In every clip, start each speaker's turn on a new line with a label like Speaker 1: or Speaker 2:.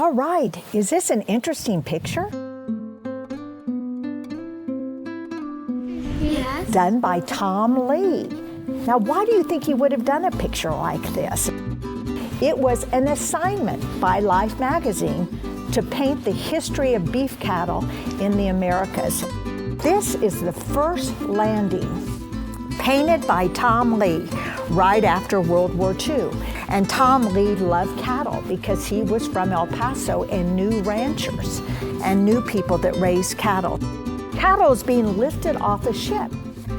Speaker 1: All right, is this an interesting picture?
Speaker 2: Yes.
Speaker 1: Done by Tom Lea. Now, why do you think he would have done a picture like this? It was an assignment by Life magazine to paint the history of beef cattle in the Americas. This is the first landing, painted by Tom Lea right after World War II. And Tom Lea loved cattle because he was from El Paso and knew ranchers and knew people that raised cattle. Cattle is being lifted off a ship.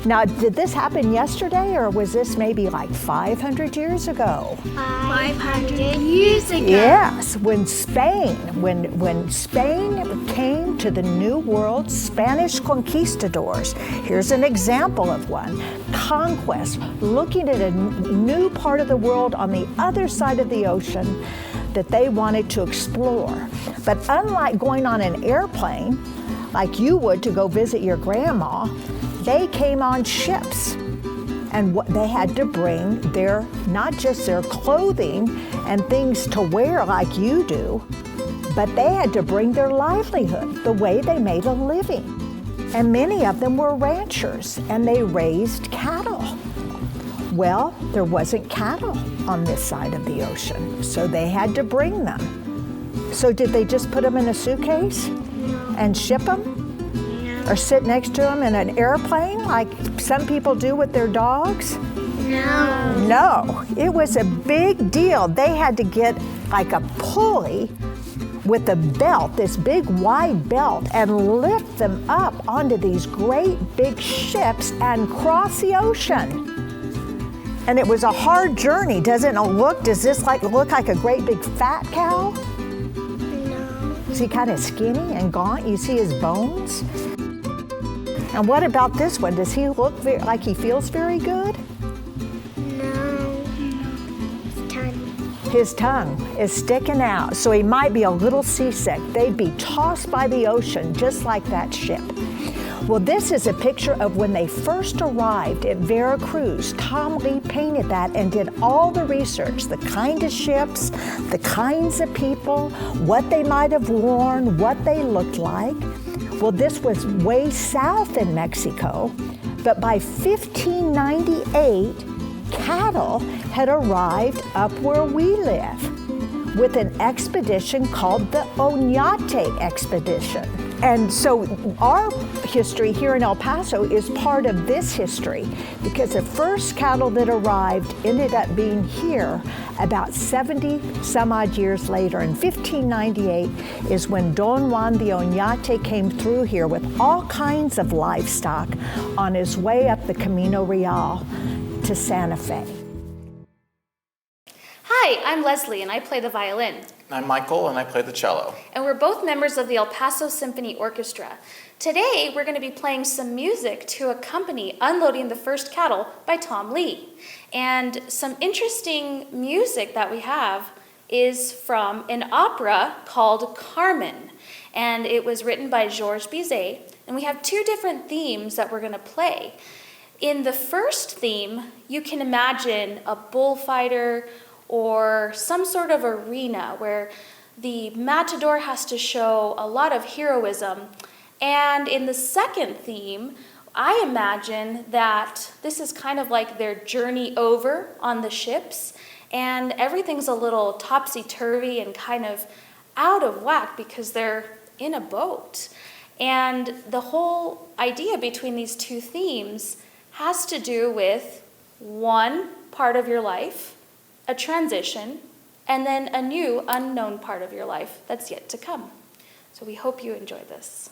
Speaker 1: Now, did this happen yesterday, or was this maybe like 500 years ago?
Speaker 2: 500 years ago.
Speaker 1: Yes, when Spain came to the New World, Spanish conquistadors. Here's an example of one. Conquest, looking at a new part of the world on the other side of the ocean that they wanted to explore. But unlike going on an airplane, like you would to go visit your grandma, they came on ships, and they had to bring not just their clothing and things to wear like you do, but they had to bring their livelihood, the way they made a living. And many of them were ranchers, and they raised cattle. Well, there wasn't cattle on this side of the ocean, so they had to bring them. So did they just put them in a suitcase and ship them? Or sit next to them in an airplane like some people do with their dogs?
Speaker 2: No.
Speaker 1: No, it was a big deal. They had to get like a pulley with a belt, this big wide belt, and lift them up onto these great big ships and cross the ocean. And it was a hard journey. Does this look like a great big fat cow?
Speaker 2: No.
Speaker 1: Is he kind of skinny and gaunt? You see his bones? And what about this one? Does he look like he feels very good?
Speaker 2: No.
Speaker 1: His tongue is sticking out, so he might be a little seasick. They'd be tossed by the ocean just like that ship. Well, this is a picture of when they first arrived at Veracruz. Tom Lea painted that and did all the research, the kind of ships, the kinds of people, what they might have worn, what they looked like. Well, this was way south in Mexico, but by 1598, cattle had arrived up where we live with an expedition called the Oñate Expedition. And so our history here in El Paso is part of this history because the first cattle that arrived ended up being here about 70 some odd years later. In 1598 is when Don Juan de Oñate came through here with all kinds of livestock on his way up the Camino Real to Santa Fe.
Speaker 3: Hi, I'm Leslie and I play the violin.
Speaker 4: I'm Michael, and I play the cello.
Speaker 3: And we're both members of the El Paso Symphony Orchestra. Today, we're going to be playing some music to accompany Unloading the First Cattle by Tom Lea. And some interesting music that we have is from an opera called Carmen. And it was written by Georges Bizet. And we have two different themes that we're going to play. In the first theme, you can imagine a bullfighter or some sort of arena where the matador has to show a lot of heroism. And in the second theme, I imagine that this is kind of like their journey over on the ships, and everything's a little topsy-turvy and kind of out of whack because they're in a boat. And the whole idea between these two themes has to do with one part of your life, a transition, and then a new unknown part of your life that's yet to come. So we hope you enjoy this.